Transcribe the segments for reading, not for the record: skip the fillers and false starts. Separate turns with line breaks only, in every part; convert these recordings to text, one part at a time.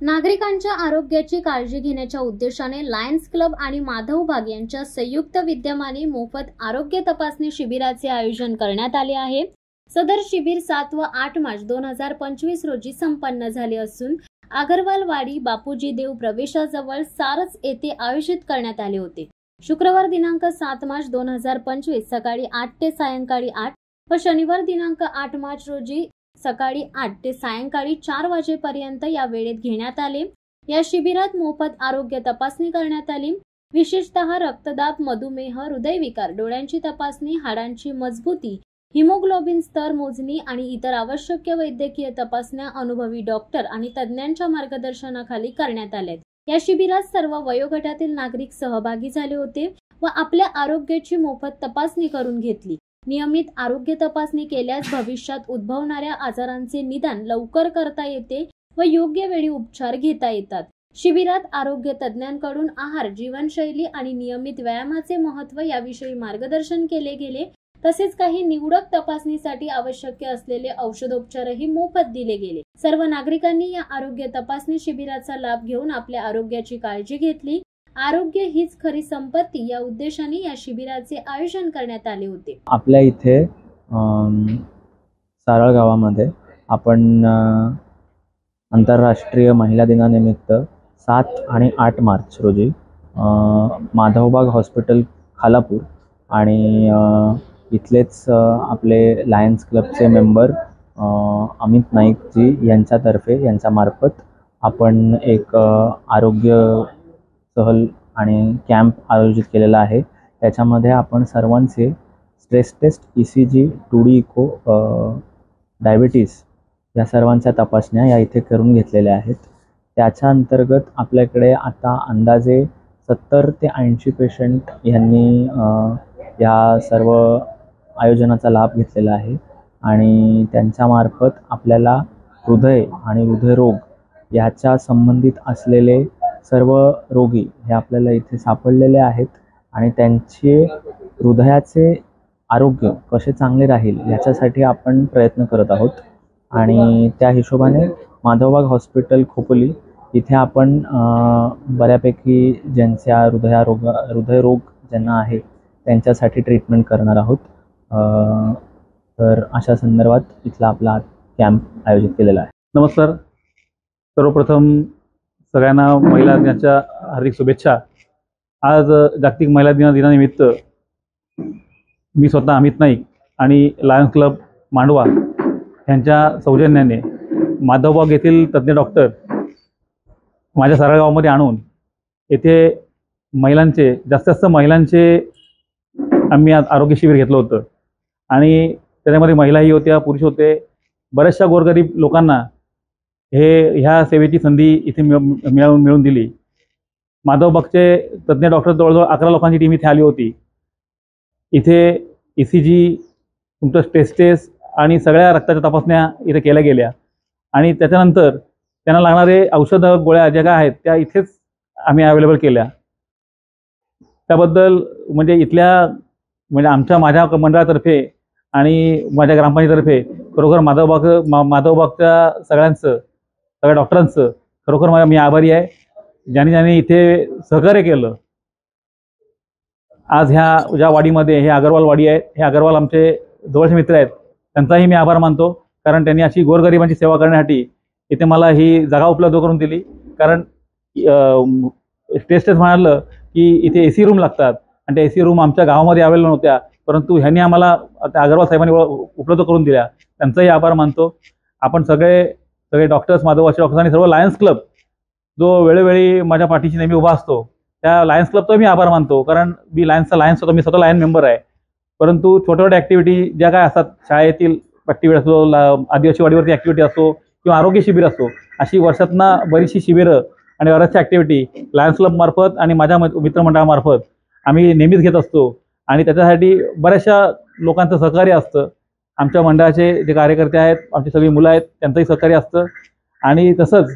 नागरिकांच्या आरोग्याची काळजी घेण्याच्या उद्देशाने लायन्स क्लब आणि माधव बाग यांच्या संयुक्त विद्यमाने मोफत आरोग्य तपासणी शिबिराचे आयोजन करण्यात आले आहे। सदर शिबिर 7 व 8 मार्च 2025 रोजी संपन्न झाले असून अगरवालवाडी बापूजी देव प्रवेशाजवळ सारस येथे आयोजित करण्यात आले होते। शुक्रवार दिनांक 7 मार्च 2025 सकाळी 8 ते सायंकाळी 8 व शनिवार दिनांक 8 मार्च रोजी सकाळी 8 ते सायंकाळी 4 वाजेपर्यंत या वेळेत घेण्यात आले। या शिबिरात मोफत आरोग्य तपासणी करण्यात आली। विशेषतः रक्तदाब, मधुमेह, हृदयविकार, डोळ्यांची तपासणी, हाडांची मजबूती, हिमोग्लोबिन स्तर मोजणी आणि इतर आवश्यक वैद्यकीय तपासण्या अनुभवी डॉक्टर आणि तज्ञांच्या मार्गदर्शनाखाली करण्यात आल्या। या शिबिरात सर्व वयोगटातील नागरिक सहभागी झाले होते व आपल्या आरोग्याची मोफत तपासणी करून घेतली। नियमित आरोग्य तपासणी केल्यास भविष्यात उद्भवणाऱ्या आजारांचे निदान लवकर करता येते व योग्य वेळी उपचार घेता येतात। शिबिरात आरोग्य तज्ञांकडून आहार, जीवनशैली आणि नियमित व्यायामाचे महत्त्व याविषयी मार्गदर्शन केले गेले। तसेच काही निवडक तपासणीसाठी आवश्यक असलेले औषधोपचारही मोफत दिले गेले। सर्व नागरिकांनी या आरोग्य तपासणी शिबिराचा लाभ घेऊन आपल्या आरोग्याची काळजी घेतली। आरोग्य हीच खरी संपत्ती या उद्देशाने या शिबिराचे आयोजन करण्यात आले होते।
आपल्या इथे सारळ गावामध्ये आपण आंतरराष्ट्रीय महिला दिनानिमित्त 7 आणि 8 मार्च रोजी माधवबाग हॉस्पिटल खालापूर आणि इथलेच आपले लायन्स क्लबचे मेंबर अमित नाईक जी यांच्या मार्फत आपण एक आरोग्य सहल आणि कॅम्प आयोजित केलेला आहे। त्याच्यामध्ये आपण सर्वांचे stress test, ECG, 2D echo, diabetes या सर्वांच्या तपासण्या या इथे करून घेतलेल्या आहेत। त्याच्या अंतर्गत आपल्याकडे आता अंदाजे 70 ते 80 पेशंट यांनी या सर्व आयोजनाचा लाभ घेतलेला आहे आणि त्यांच्यामार्फत आपल्याला हृदय आणि हृदयरोग याच्या संबंधित असलेले सर्व रोगी हे आपल्याला इथे सापडलेले आहेत आणि त्यांचे हृदयाचे आरोग्य कसे चांगले राहील याच्यासाठी आपण प्रयत्न करत आहोत। आणि त्या हिशोबाने माधवबाग हॉस्पिटल खोपोली इथे आपण बऱ्यापैकी ज्यांच्या हृदयरोग ज्यांना आहे त्यांच्यासाठी ट्रीटमेंट करणार आहोत। तर अशा संदर्भात इथला आपला कॅम्प आयोजित केलेला आहे।
नमस्कार, सर्वप्रथम सगळ्यांना महिला दिनाच्या हार्दिक शुभेच्छा। आज जागतिक महिला दिनानिमित्त मी स्वतः अमित नाईक आणि लायन्स क्लब मांडवा यांच्या सौजन्याने माधवबाग येथील तज्ज्ञ डॉक्टर माझ्या सारळ गावामध्ये आणून येथे महिलांचे जास्त महिलांचे आम्ही आज आरोग्य शिबिर घेतलं होतं आणि त्याच्यामध्ये महिलाही होत्या, पुरुष होते। बऱ्याचशा गोरगरीब लोकांना ह्या सेवेची संधी इथे मिळवून दिली। माधवबागचे तज्ज्ञ डॉक्टर जवळजवळ 11 लोकांची टीम इथे आली होती। इथे ECG, तुमचं स्ट्रेस टेस्ट आणि सगळ्या रक्ताच्या तपासण्या इथे केल्या गेल्या आणि त्याच्यानंतर त्यांना लागणारे औषधं, गोळ्या ज्या काय आहेत त्या इथेच आम्ही अवेलेबल केल्या। त्याबद्दल माझ्या मंडळातर्फे आणि माझ्या ग्रामपंचायतीतर्फे खरोखर माधवबागच्या सगळ्या डॉक्टरांचं खरोखर मी आभारी आहे, ज्यांनी इथे सहकार्य केलं। आज ज्या वाडीमध्ये हे अगरवाल वाडी आहे, हे अगरवाल आमचे जवळचे मित्र आहेत, त्यांचाही मी आभार मानतो, कारण त्यांनी अशी गोरगरिबांची सेवा करण्यासाठी इथे मला ही जागा उपलब्ध करून दिली। कारण टेस्ट म्हणालं की इथे AC रूम लागतात आणि त्या AC रूम आमच्या गावामध्ये अवेलेबल नव्हत्या, परंतु ह्यांनी आम्हाला त्या अगरवाल साहेबांनी उपलब्ध करून दिल्या, त्यांचाही आभार मानतो। आपण सगळे डॉक्टर्स, माधवबागचे डॉक्टर्स आणि सर्व लायन्स क्लब जो वेळोवेळी माझ्या पाठीशी नेहमी उभा असतो, त्या लायन्स क्लबचा मी आभार मानतो। कारण मी स्वतः लायन मेंबर आहे, परंतु छोट्या ॲक्टिव्हिटी ज्या काय असतात, शाळेतील ॲक्टिव्हिटी असो, आदिवासी वाडीवरती ॲक्टिव्हिटी असो किंवा आरोग्य शिबिर असो, अशी वर्षातनं बरीचशी शिबिरं आणि बऱ्याचशा ॲक्टिव्हिटी लायन्स क्लब मार्फत आणि माझ्या मित्रमंडळामार्फत आम्ही नेहमीच घेत असतो आणि त्याच्यासाठी बऱ्याचशा लोकांचं सहकार्य असतं। आमच्या मंडळाचे जे कार्यकर्ते आहेत, आमची सगळी मुलं आहेत, त्यांचंही सहकार्य असतं आणि तसंच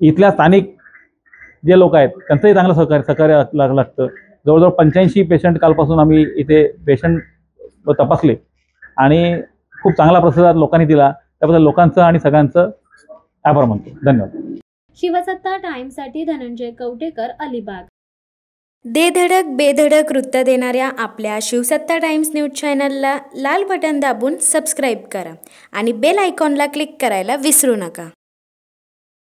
इथल्या स्थानिक जे लोक आहेत त्यांचंही चांगलं सहकार्य लागतं। जवळजवळ 85 पेशंट कालपासून आम्ही इथे पेशंट तपासले आणि खूप चांगला प्रतिसाद लोकांनी दिला, त्याबद्दल लोकांचं आणि सगळ्यांचं आभार मानतो। धन्यवाद।
शिवसत्ता टाइम्ससाठी धनंजय कवटेकर, अलिबाग.
दे धडक बेधडक वृत्त देणाऱ्या आपल्या शिवसत्ता टाइम्स न्यूज चॅनलला लाल बटन दाबून सबस्क्राईब करा आणि बेल आयकॉनला क्लिक करायला विसरू नका.